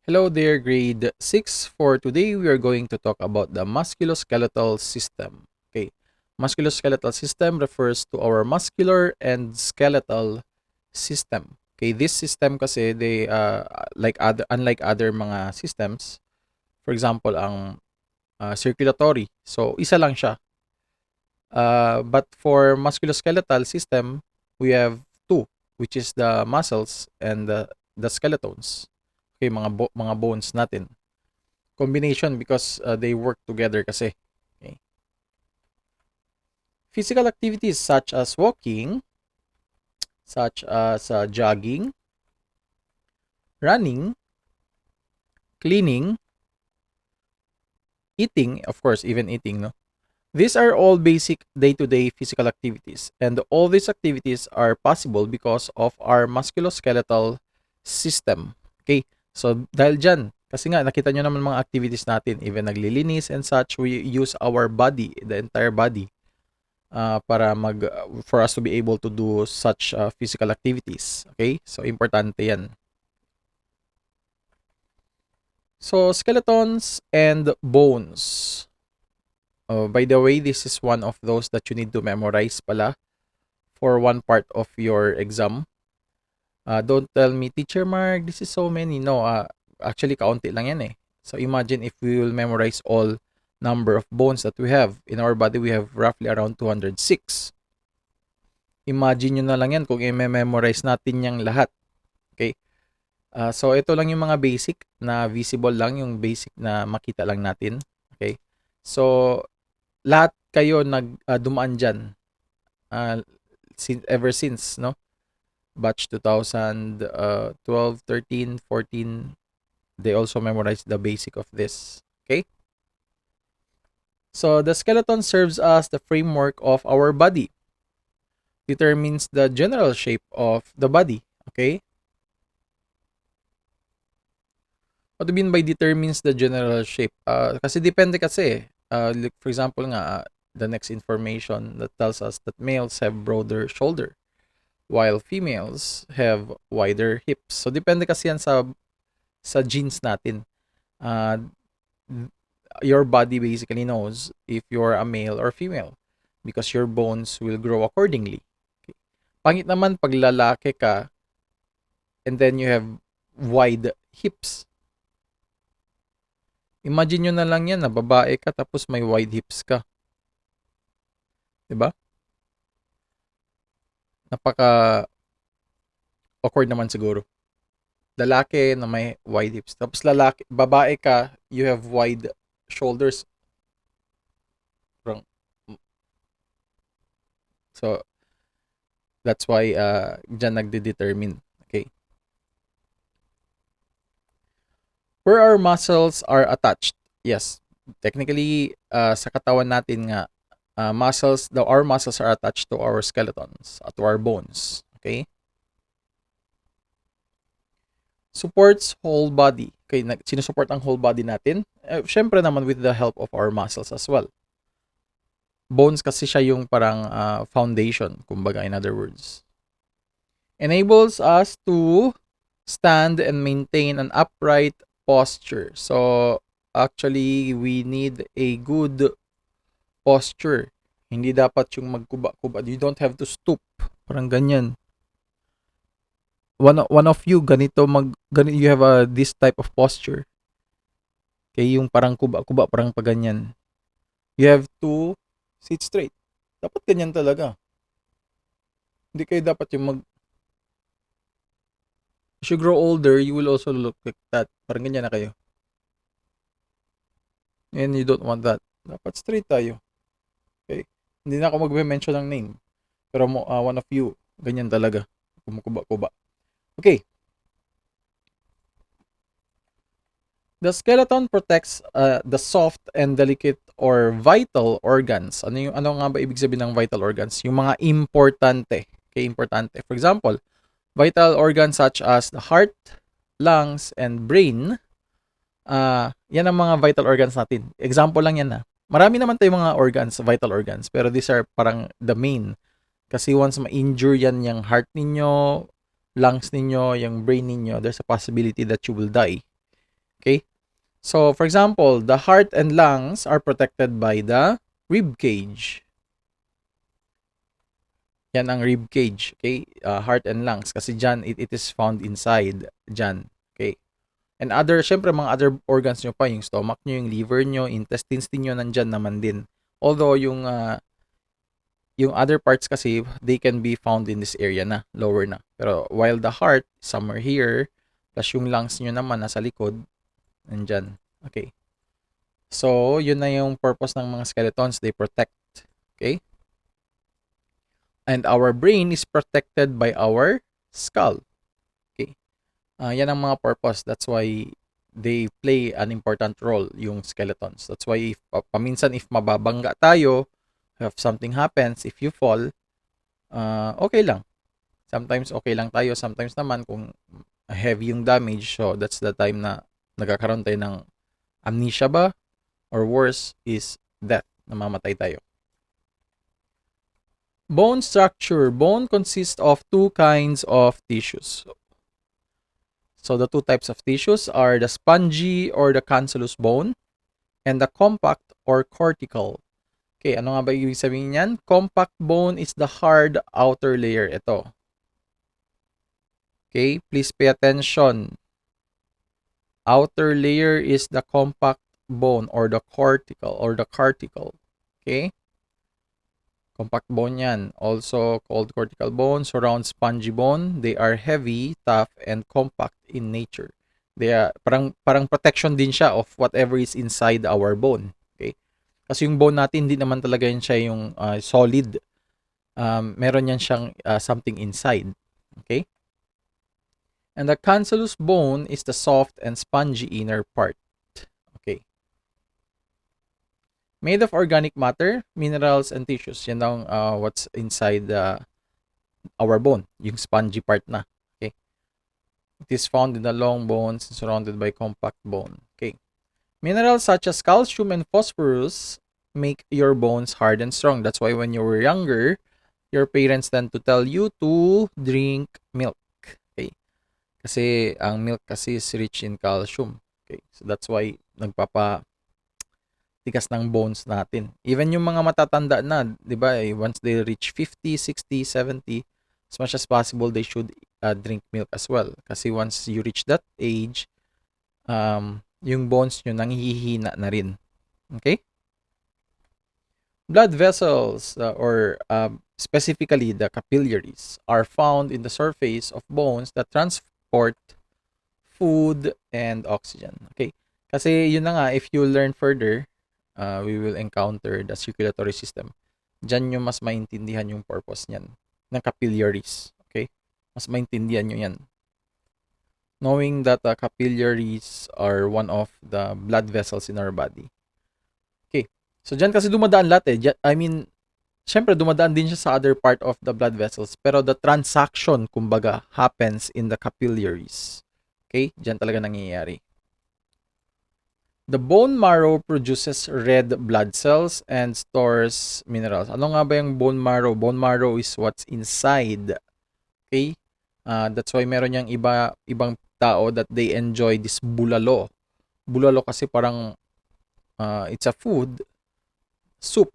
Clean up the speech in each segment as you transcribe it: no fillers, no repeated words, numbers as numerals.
Hello there, grade 6. For today, we are going to talk about the musculoskeletal system. Okay, musculoskeletal system refers to our muscular and skeletal system. Okay, this system kasi like other unlike other mga systems, for example, ang circulatory. So isa lang siya. But for musculoskeletal system, we have two, which is the muscles and the skeletons. Okay, mga bones natin. Combination because they work together kasi. Okay. Physical activities such as walking, such as jogging, running, cleaning, eating, of course, even eating, no? These are all basic day-to-day physical activities, and all these activities are possible because of our musculoskeletal system. Okay? So, dahil dyan, kasi nga, nakita nyo naman mga activities natin, even naglilinis and such, we use our body, the entire body, for us to be able to do such physical activities. Okay? So, importante yan. So, skeletons and bones. By the way, this is one of those that you need to memorize pala for one part of your exam. Don't tell me, Teacher Mark, this is so many. No, actually, kaunti lang yan eh. So imagine if we will memorize all number of bones that we have. In our body, we have roughly around 206. Imagine nyo na lang yan kung i-memorize natin yung lahat. Okay? So ito lang yung mga basic na visible lang, yung basic na makita lang natin. Okay? So, lahat kayo dumaan dyan ever since, no? Batch 2012, 13, 14, they also memorized the basic of this. Okay? So, the skeleton serves as the framework of our body. Determines the general shape of the body. Okay? What do you mean by determines the general shape? Kasi depende kasi. Like for example nga, the next information that tells us that males have broader shoulder while females have wider hips. So depende kasi yan sa genes natin. Uh, your body basically knows if you're a male or female because your bones will grow accordingly. Okay. Pangit naman pag lalaki ka and then you have wide hips. Imagine nyo na lang yan na babae ka tapos may wide hips ka. 'Di ba? Napaka awkward naman siguro. Lalaki na may wide hips. Tapos babae ka, you have wide shoulders. So, that's why dyan nagde-determine. Okay. Where our muscles are attached. Yes. Technically, sa katawan natin nga, our muscles are attached to our skeletons, to our bones. Okay? Supports whole body. Okay, sinusupport ang whole body natin. Syempre naman with the help of our muscles as well. Bones kasi siya yung parang foundation, kumbaga in other words. Enables us to stand and maintain an upright posture. So, actually, we need a good posture. Hindi dapat yung magkuba-kuba. You don't have to stoop. Parang ganyan. One of you, you have this type of posture. Okay, yung parang kuba-kuba, parang paganyan. You have to sit straight. Dapat ganyan talaga. Hindi kayo dapat yung as you grow older, you will also look like that. Parang ganyan na kayo. And you don't want that. Dapat straight tayo. Okay? Hindi na ako magme-mention ng name. Pero one of you, ganyan talaga. Kumukuba-kuba. Okay. The skeleton protects the soft and delicate or vital organs. Ano nga ba ibig sabihin ng vital organs? Yung mga importante. Okay, importante. For example, vital organs such as the heart, lungs, and brain. Yan ang mga vital organs natin. Example lang yan . Marami naman tayong mga organs, vital organs, pero these are parang the main. Kasi once ma-injure yan yung heart ninyo, lungs ninyo, yung brain ninyo, there's a possibility that you will die. Okay? So, for example, the heart and lungs are protected by the rib cage. Yan ang rib cage, okay? Heart and lungs. Kasi dyan, it is found inside dyan. Okay? And syempre, mga other organs nyo pa, yung stomach nyo, yung liver nyo, intestines nyo, nandyan naman din. Although, yung other parts kasi, they can be found in this area na, lower na. Pero, while the heart, somewhere here, plus yung lungs nyo naman, nasa likod, nandyan. Okay. So, yun na yung purpose ng mga skeletons. They protect. Okay? And our brain is protected by our skull. Okay? Yan ang mga purpose. That's why they play an important role, yung skeletons. That's why, paminsan if mababangga tayo, if something happens, if you fall, okay lang. Sometimes okay lang tayo. Sometimes naman, kung heavy yung damage, so that's the time na nagkakaroon tayo ng amnesia ba? Or worse is death. Namamatay tayo. Bone structure. Bone consists of two kinds of tissues. So the two types of tissues are the spongy or the cancellous bone and the compact or cortical. Okay, ano nga ba ibig sabihin niyan? Compact bone is the hard outer layer. Ito. Okay, please pay attention. Outer layer is the compact bone or the cortical or the cartical. Okay? Compact bone yan. Also called cortical bone, surrounds spongy bone. They are heavy, tough, and compact in nature. They are, parang protection din siya of whatever is inside our bone. Okay? Kasi yung bone natin, hindi naman talaga yan siya yung solid. Meron yan siyang something inside. Okay? And the cancellous bone is the soft and spongy inner part. Okay. Made of organic matter, minerals, and tissues. Yan ang what's inside our bone, yung spongy part na. Okay. It is found in the long bones surrounded by compact bone. Okay. Minerals such as calcium and phosphorus make your bones hard and strong. That's why when you were younger, your parents tend to tell you to drink milk. Okay. Kasi ang milk kasi is rich in calcium. Okay. So that's why tigas ng bones natin. Even yung mga matatanda na, 'di ba, once they reach 50, 60, 70, as much as possible they should drink milk as well. Kasi once you reach that age, yung bones nyo nanghihina na rin. Okay? Blood vessels or specifically the capillaries are found in the surface of bones that transport food and oxygen. Okay? Kasi yun na nga, if you learn further, we will encounter the circulatory system. Diyan nyo mas maintindihan yung purpose niyan, ng capillaries. Okay? Mas maintindihan nyo yan. Knowing that capillaries are one of the blood vessels in our body. Okay. So, diyan kasi dumadaan lahat eh. I mean, syempre dumadaan din siya sa other part of the blood vessels. Pero the transaction, kumbaga, happens in the capillaries. Okay? Diyan talaga nangyayari. The bone marrow produces red blood cells and stores minerals. Ano nga ba yung bone marrow? Bone marrow is what's inside. Okay? That's why meron yung ibang tao that they enjoy this bulalo. Bulalo kasi parang it's a food, soup.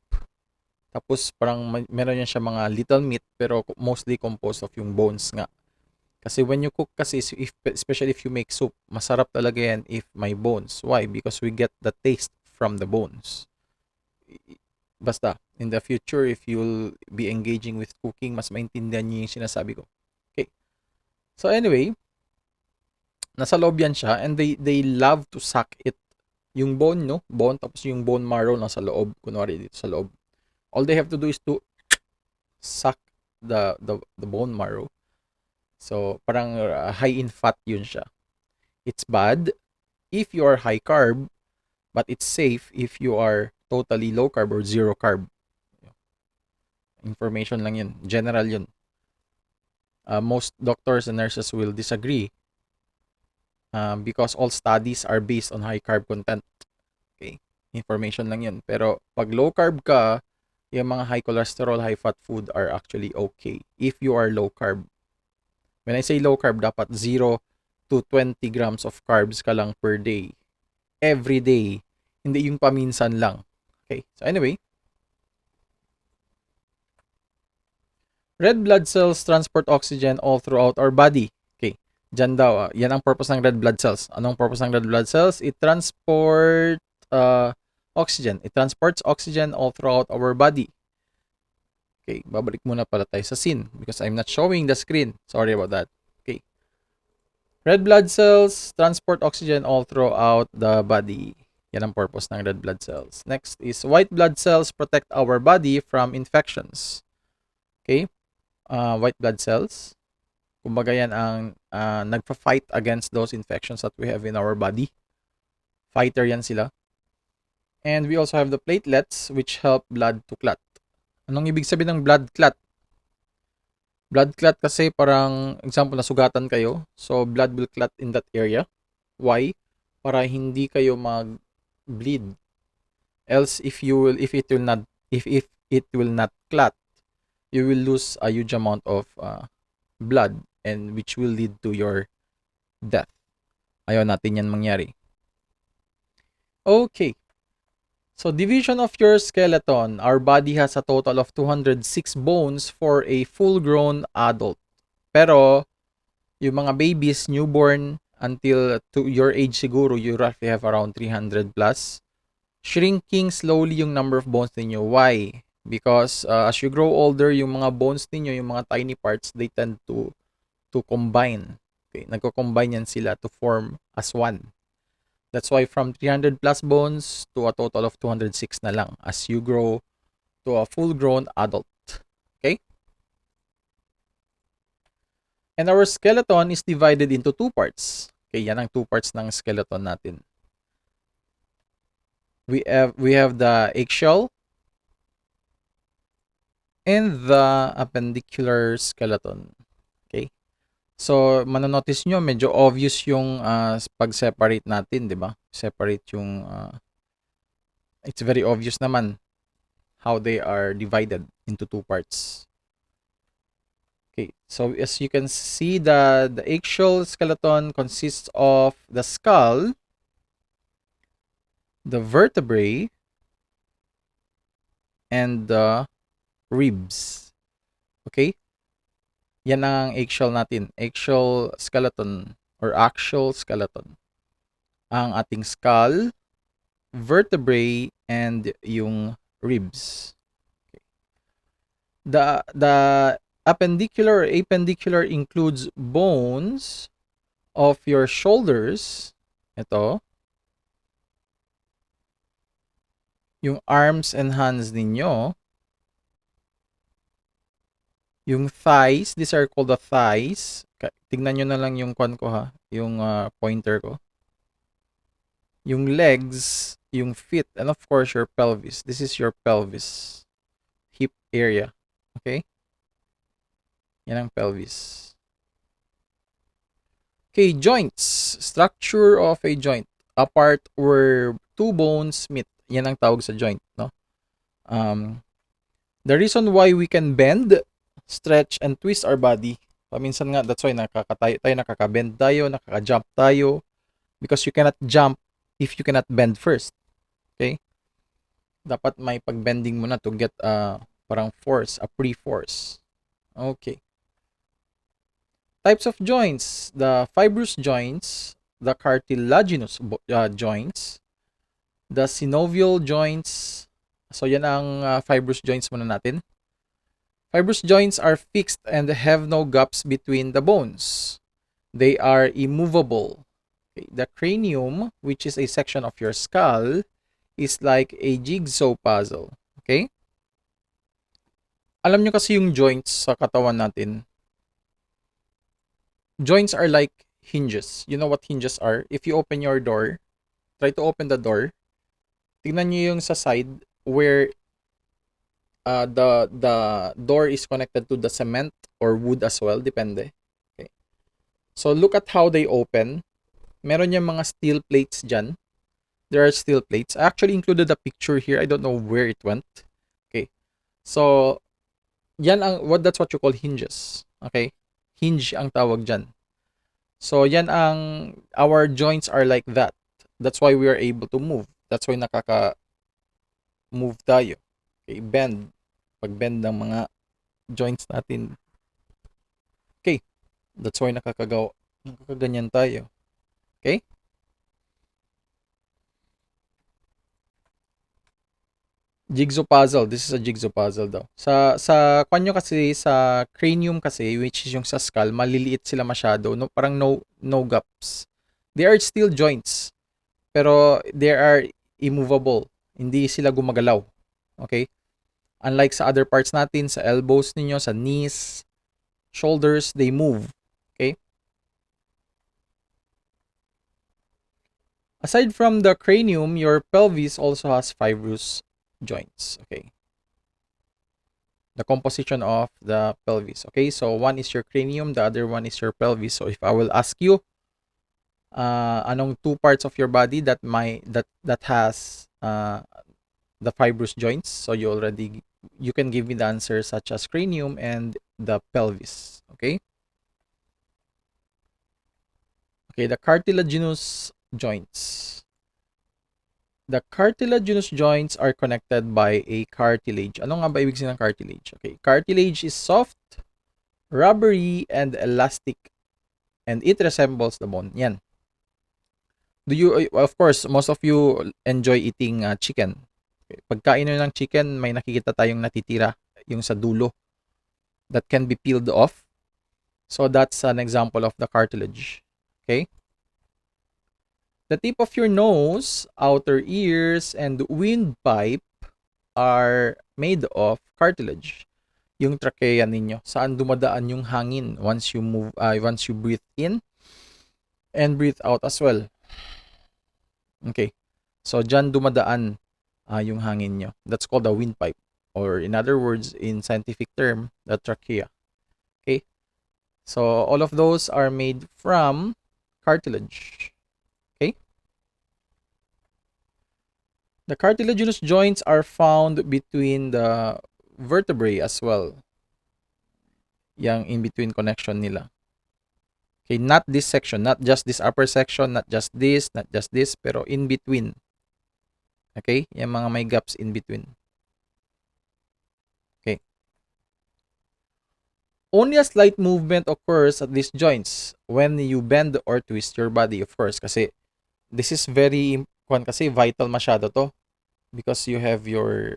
Tapos parang meron yan siya mga little meat pero mostly composed of yung bones nga. Kasi when you cook kasi, especially if you make soup, masarap talaga yan if may bones. Why? Because we get the taste from the bones. Basta, in the future, if you'll be engaging with cooking, mas maintindihan nyo yung sinasabi ko. Okay. So anyway, nasa loob yan siya and they love to suck it. Yung bone, no? Bone, tapos yung bone marrow nasa loob. Kunwari dito sa loob. All they have to do is to suck the bone marrow. So, parang high in fat yun siya. It's bad if you are high carb, but it's safe if you are totally low carb or zero carb. Information lang yun. General yun. Most doctors and nurses will disagree because all studies are based on high carb content. Okay? Information lang yun. Pero pag low carb ka, yung mga high cholesterol, high fat food are actually okay if you are low carb. When I say low carb, dapat 0 to 20 grams of carbs ka lang per day. every day. Hindi yung paminsan lang. Okay, so anyway, red blood cells transport oxygen all throughout our body. Okay, dyan daw, yan ang purpose ng red blood cells. Anong purpose ng red blood cells? It transport oxygen. It transports oxygen all throughout our body. Okay, babalik muna pala tayo sa scene because I'm not showing the screen. Sorry about that. Okay. Red blood cells transport oxygen all throughout the body. Yan ang purpose ng red blood cells. Next is white blood cells protect our body from infections. Okay? White blood cells. Kumbaga yan ang nagpa-fight against those infections that we have in our body. Fighter yan sila. And we also have the platelets which help blood to clot. Anong ibig sabihin ng blood clot? Blood clot kasi parang example na sugatan kayo. So blood will clot in that area. Why? Para hindi kayo mag-bleed. Else if it will not clot, you will lose a huge amount of blood and which will lead to your death. Ayaw natin yan mangyari. Okay. So, division of your skeleton. Our body has a total of 206 bones for a full-grown adult. Pero, yung mga babies, newborn, until to your age siguro, you roughly have around 300 plus. Shrinking slowly yung number of bones ninyo. Why? Because as you grow older, yung mga bones ninyo, yung mga tiny parts, they tend to combine. Okay? Nagko-combine yan sila to form as one. That's why from 300 plus bones to a total of 206 na lang as you grow to a full-grown adult. Okay? And our skeleton is divided into two parts. Okay, yan ang two parts ng skeleton natin. We have the eggshell and the appendicular skeleton. Okay? So, manonotice nyo, medyo obvious yung pag-separate natin, di ba? Separate yung, it's very obvious naman how they are divided into two parts. Okay, so as you can see, the eggshell skeleton consists of the skull, the vertebrae, and the ribs. Okay? Yan ang eggshell natin. Eggshell skeleton or actual skeleton. Ang ating skull, vertebrae, and yung ribs. Okay. The appendicular or appendicular includes bones of your shoulders. Ito. Yung arms and hands ninyo. Yung thighs, these are called the thighs. Tignan nyo na lang yung kwan ko ha, yung pointer ko. Yung legs, yung feet, and of course your pelvis. This is your pelvis. Hip area. Okay? Yan ang pelvis. Okay, joints. Structure of a joint. A part where two bones meet. Yan ang tawag sa joint, no? The reason why we can bend, stretch, and twist our body. Paminsan nga, that's why nakaka-bend tayo, nakaka-jump tayo. Because you cannot jump if you cannot bend first. Okay? Dapat may pag-bending muna to get parang force, a pre-force. Okay. Types of joints. The fibrous joints, the cartilaginous joints, the synovial joints. So, yan ang fibrous joints muna natin. Fibrous joints are fixed and have no gaps between the bones. They are immovable. Okay. The cranium, which is a section of your skull, is like a jigsaw puzzle. Okay? Alam nyo kasi yung joints sa katawan natin. Joints are like hinges. You know what hinges are? If you open your door, try to open the door. Tignan nyo yung sa side where the door is connected to the cement or wood as well, depende. Okay. So look at how they open. Meron yung mga steel plates dyan. There are steel plates. I actually included a picture here. I don't know where it went. Okay. So that's what you call hinges. Okay? Hinge ang tawag dyan. So yan our joints are like that. That's why we are able to move. That's why nakaka-move tayo. Okay, bend. Pag-bend ng mga joints natin. Okay, that's why nakakaganyan tayo. Okay? Jigsaw puzzle. This is a jigsaw puzzle daw. Sa kanyo kasi, sa cranium kasi, which is yung sa skull, maliliit sila masyado. No, parang no gaps. They are still joints, pero they are immovable. Hindi sila gumagalaw. Okay? Unlike sa other parts natin, sa elbows ninyo, sa knees, shoulders, they move. Okay? Aside from the cranium, your pelvis also has fibrous joints. Okay? The composition of the pelvis. Okay? So one is your cranium, the other one is your pelvis. So if I will ask you, anong two parts of your body that has the fibrous joints? So you can give me the answer such as cranium and the pelvis. Okay? Okay, the cartilaginous joints. The cartilaginous joints are connected by a cartilage. Ano nga ba ibig sabihin ng cartilage? Okay, cartilage is soft, rubbery, and elastic, and it resembles the bone. Yan. Do you, of course, most of you enjoy eating chicken. Okay. Pagkain nyo ng chicken, may nakikita tayong natitira, yung sa dulo, that can be peeled off. So that's an example of the cartilage. Okay? The tip of your nose, outer ears, and windpipe are made of cartilage. Yung trachea ninyo, saan dumadaan yung hangin once you breathe in and breathe out as well. Okay. So dyan dumadaan yung hangin nyo. That's called the windpipe, or in other words, in scientific term, the trachea. Okay. So all of those are made from cartilage. Okay. The cartilaginous joints are found between the vertebrae as well. Yang in-between connection nila. Okay, not this section, not just this upper section, not just this, pero in between. Okay, yung mga may gaps in between. Okay. Only a slight movement occurs at these joints when you bend or twist your body, of course, kasi this is very kasi vital masyado to, because you have your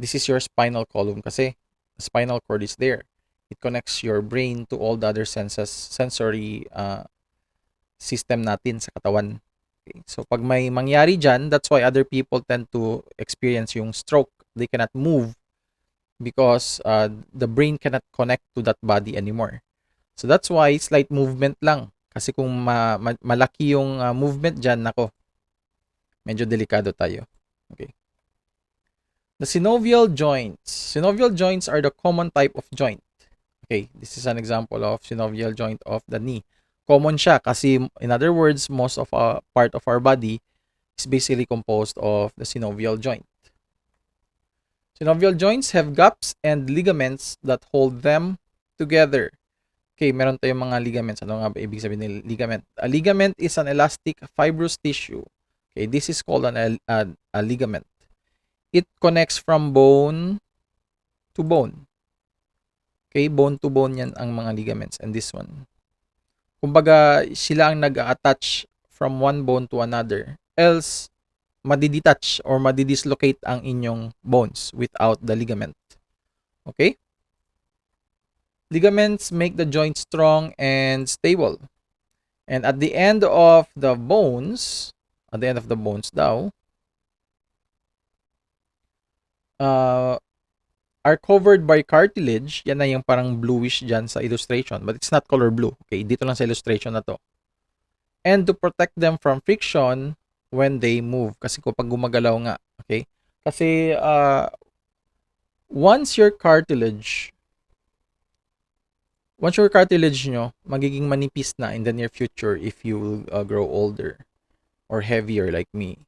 this is your spinal column kasi the spinal cord is there. It connects your brain to all the other sensory system natin sa katawan. Okay. So pag may mangyari dyan, that's why other people tend to experience yung stroke. They cannot move because the brain cannot connect to that body anymore. So that's why slight movement lang. Kasi kung malaki yung movement dyan, nako, medyo delikado tayo. Okay. The synovial joints. Synovial joints are the common type of joint. Okay, this is an example of synovial joint of the knee. Common siya kasi, in other words, most of our part of our body is basically composed of the synovial joint. Synovial joints have gaps and ligaments that hold them together. Okay, meron tayong mga ligaments. Ano nga ba ibig sabihin ng ligament? A ligament is an elastic fibrous tissue. Okay, this is called a ligament. It connects from bone to bone. Okay, bone to bone yan ang mga ligaments, and this one. Kumbaga, sila ang nag-attach from one bone to another. Else, madidetach or madidislocate ang inyong bones without the ligament. Okay? Ligaments make the joint strong and stable. And at the end of the bones daw, are covered by cartilage. Yan na yung parang bluish dyan sa illustration. But it's not color blue. Okay, dito lang sa illustration na to. And to protect them from friction when they move. Kasi kapag gumagalaw nga. Okay? Kasi once your cartilage nyo, magiging manipis na in the near future if you grow older or heavier like me.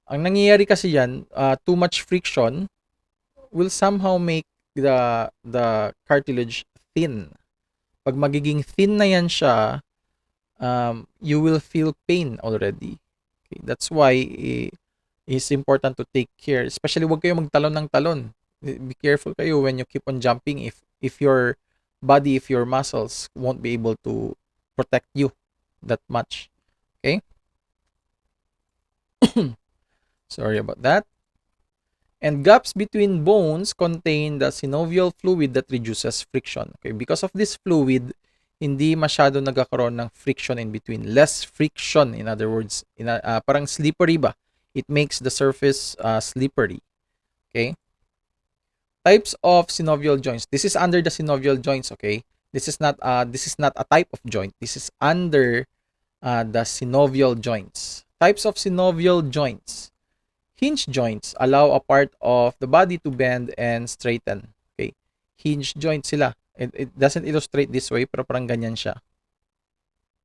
Ang nangyayari kasi yan, too much friction will somehow make the cartilage thin. Pag magiging thin na yan siya, you will feel pain already. Okay? That's why it's important to take care. Especially wag kayo magtalon ng talon. Be careful kayo when you keep on jumping if your body, if your muscles won't be able to protect you that much. Okay? Sorry about that. And gaps between bones contain the synovial fluid that reduces friction. Okay, because of this fluid, hindi masyado nagkakaroon ng friction in between. Less friction, in other words, parang slippery ba? It makes the surface slippery. Okay? Types of synovial joints. This is under the synovial joints, okay? This is not a type of joint. This is under the synovial joints. Types of synovial joints. Hinge joints allow a part of the body to bend and straighten. Okay? Hinge joints sila. It doesn't illustrate this way, pero parang ganyan siya.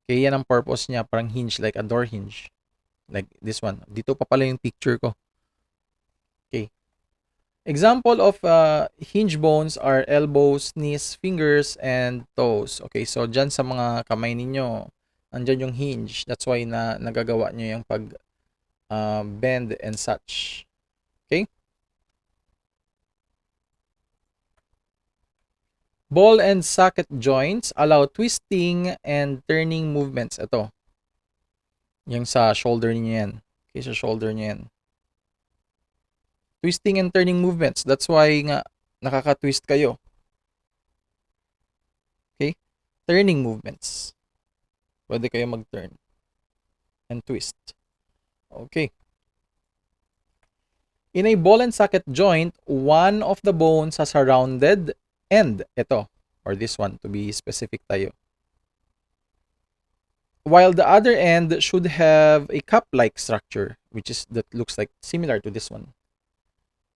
Okay, yan ang purpose niya. Parang hinge, like a door hinge. Like this one. Dito pa pala yung picture ko. Okay. Example of hinge bones are elbows, knees, fingers, and toes. Okay, so dyan sa mga kamay ninyo, andyan yung hinge. That's why nagagawa nyo yung pag bend and such. Okay? Ball and socket joints allow twisting and turning movements. Ito. Yung sa shoulder niyo yan. Okay, sa shoulder niyo yan. Twisting and turning movements. That's why nga nakaka-twist kayo. Okay? Turning movements. Pwede kayo mag-turn and twist. Okay. In a ball and socket joint, one of the bones has a rounded end. Ito. Or this one, to be specific tayo. While the other end should have a cup-like structure, that looks like similar to this one,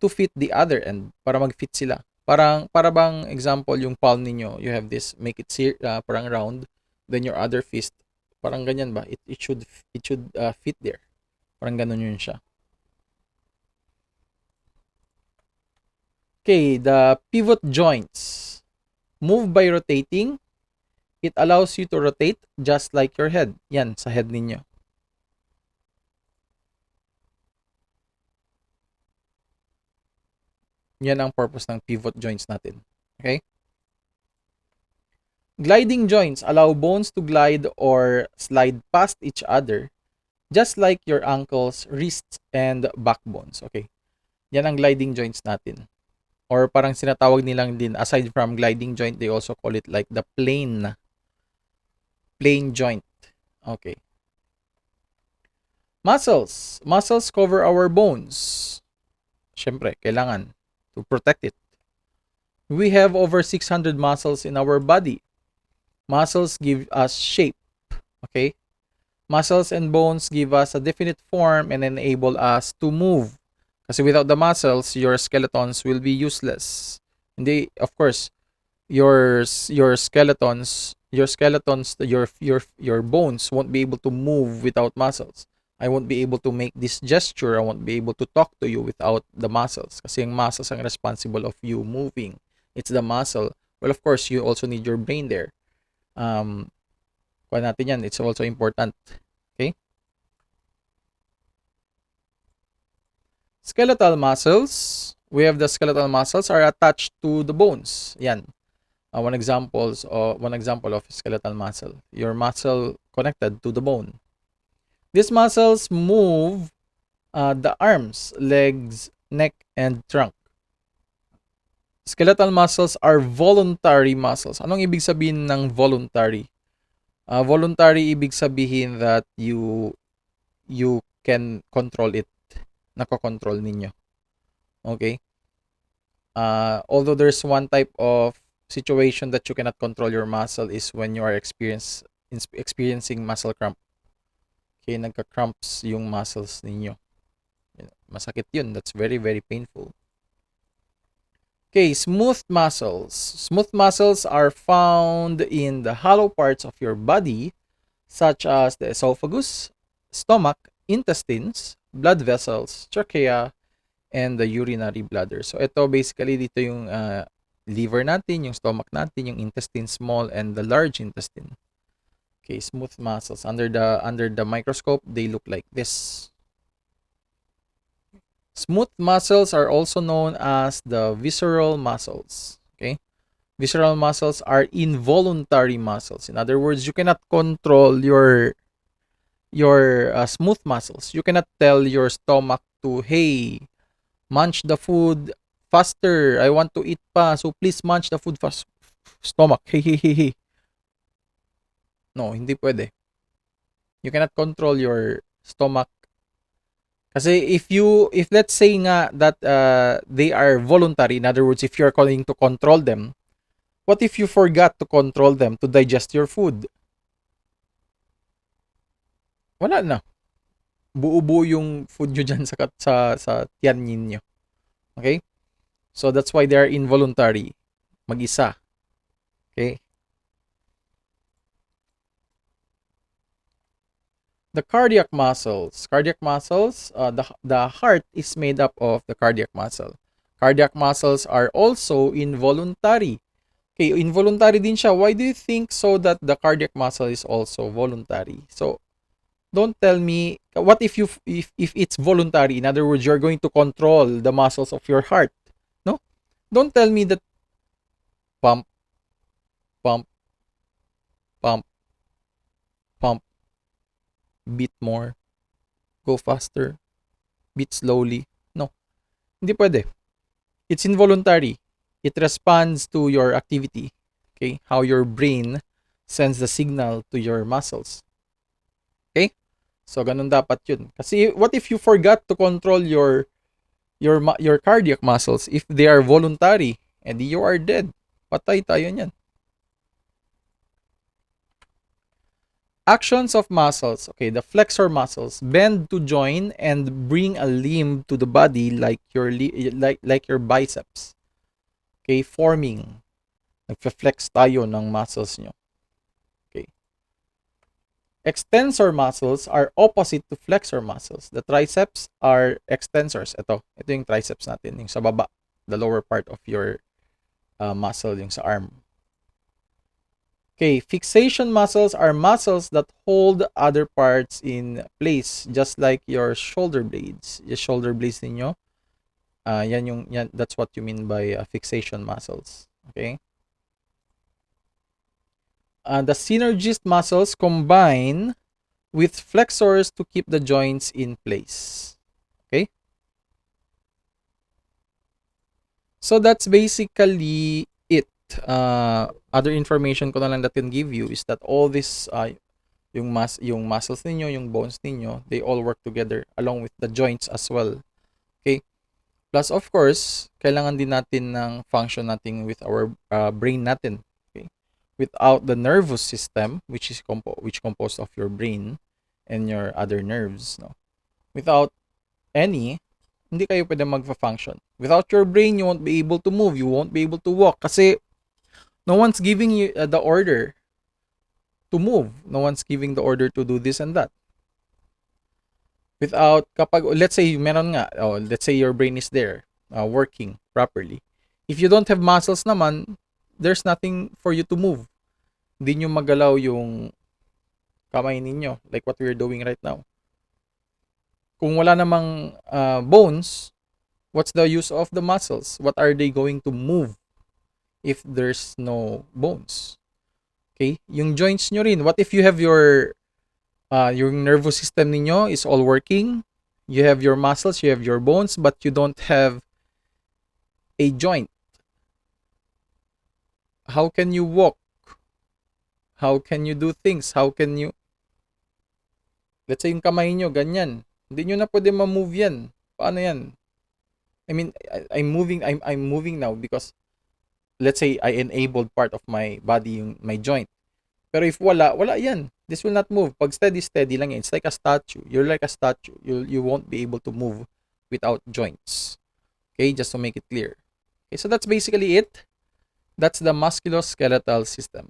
to fit the other end, para mag-fit sila. Para bang example, yung palm ninyo, you have this, make it parang round, then your other fist, parang ganyan ba? It should fit there. Parang ganun yun siya. Okay, the pivot joints move by rotating. It allows you to rotate just like your head. Yan, sa head ninyo. Yan ang purpose ng pivot joints natin. Okay? Gliding joints allow bones to glide or slide past each other, just like your ankles, wrists, and backbones. Okay? Yan ang gliding joints natin. Or parang sinatawag nilang din, aside from gliding joint, they also call it like the plane joint. Okay. Muscles. Muscles cover our bones. Syempre, kailangan to protect it. We have over 600 muscles in our body. Muscles give us shape. Okay? Muscles and bones give us a definite form and enable us to move. Kasi without the muscles, your skeletons will be useless. Hindi, of course, your skeletons, your bones won't be able to move without muscles. I won't be able to make this gesture. I won't be able to talk to you without the muscles. Kasi yung muscles ang responsible of you moving. It's the muscle. Well, of course, you also need your brain there. Kuha natin yan. It's also important. Okay? Skeletal muscles. We have the skeletal muscles are attached to the bones. Yan. One example of skeletal muscle. Your muscle connected to the bone. These muscles move the arms, legs, neck, and trunk. Skeletal muscles are voluntary muscles. Anong ibig sabihin ng voluntary? Voluntary ibig sabihin that you can control it. Nako-control ninyo. Okay? Although there's one type of situation that you cannot control your muscle is when you are experiencing muscle cramp. Okay, nagka-cramps yung muscles ninyo. Masakit yun. That's very, very painful. Okay, smooth muscles. Smooth muscles are found in the hollow parts of your body, such as the esophagus, stomach, intestines, blood vessels, trachea, and the urinary bladder. So, ito basically dito yung liver natin, yung stomach natin, yung intestine small, and the large intestine. Okay, smooth muscles. Under the microscope, they look like this. Smooth muscles are also known as the visceral muscles. Okay? Visceral muscles are involuntary muscles. In other words, you cannot control your smooth muscles. You cannot tell your stomach to, hey, munch the food faster. I want to eat pa, so please munch the food fast. Stomach, hey, hey, hey, hey. No, hindi pwede. You cannot control your stomach. Kasi if let's say nga that they are voluntary, in other words, if you're going to control them, what if you forgot to control them to digest your food? Wala na. Buo-buo yung food nyo dyan sa tiyan ninyo. Okay? So that's why they are involuntary. Mag-isa. Okay? The cardiac muscles. Cardiac muscles, the heart is made up of the cardiac muscle. Cardiac muscles are also involuntary. Okay, involuntary din siya. Why do you think so that the cardiac muscle is also voluntary? So, don't tell me what if if it's voluntary. In other words, you're going to control the muscles of your heart. No? Don't tell me that pump, pump, pump, pump, beat more, go faster, beat slowly. No, hindi pwede. It's involuntary. It responds to your activity. Okay? How your brain sends the signal to your muscles. Okay? So ganun dapat 'yun. Kasi what if you forgot to control your cardiac muscles if they are voluntary and you are dead? Patay tayo niyan. Actions of muscles. Okay, the flexor muscles bend to join and bring a limb to the body like like your biceps. Okay, forming. Nagfe-flex tayo ng muscles nyo. Okay. Extensor muscles are opposite to flexor muscles. The triceps are extensors. Ito yung triceps natin, yung sa baba, the lower part of your muscle, yung sa arm. Okay, fixation muscles are muscles that hold other parts in place, just like your shoulder blades. Yung shoulder blades ninyo, that's what you mean by fixation muscles. Okay? The synergist muscles combine with flexors to keep the joints in place. Okay? So that's basically it. Other information ko na lang that can give you is that all this yung muscles ninyo, yung bones ninyo, they all work together along with the joints as well. Okay? Plus of course, kailangan din natin ng function natin with our brain natin. Okay? Without the nervous system, which is composed of your brain and your other nerves, no? Without any, hindi kayo pwede magfa-function. Without your brain, you won't be able to move, you won't be able to walk kasi no one's giving you the order to move. No one's giving the order to do this and that. Without, kapag, let's say, meron nga, let's say your brain is there, working properly. If you don't have muscles naman, there's nothing for you to move. Hindi nyo magalaw yung kamay ninyo, like what we're doing right now. Kung wala namang bones, what's the use of the muscles? What are they going to move if there's no bones? Okay? Yung joints nyo rin. What if you have your nervous system ninyo is all working? You have your muscles, you have your bones, but you don't have a joint. How can you walk? How can you do things? How can you... Let's say yung kamay nyo, ganyan. Hindi nyo na pwede ma-move yan. Paano yan? I mean, I'm moving now because let's say I enabled part of my body, yung my joint. Pero if wala yan. This will not move. Pag steady lang yan. It's like a statue. You're like a statue. You won't be able to move without joints. Okay, just to make it clear. Okay, so that's basically it. That's the musculoskeletal system.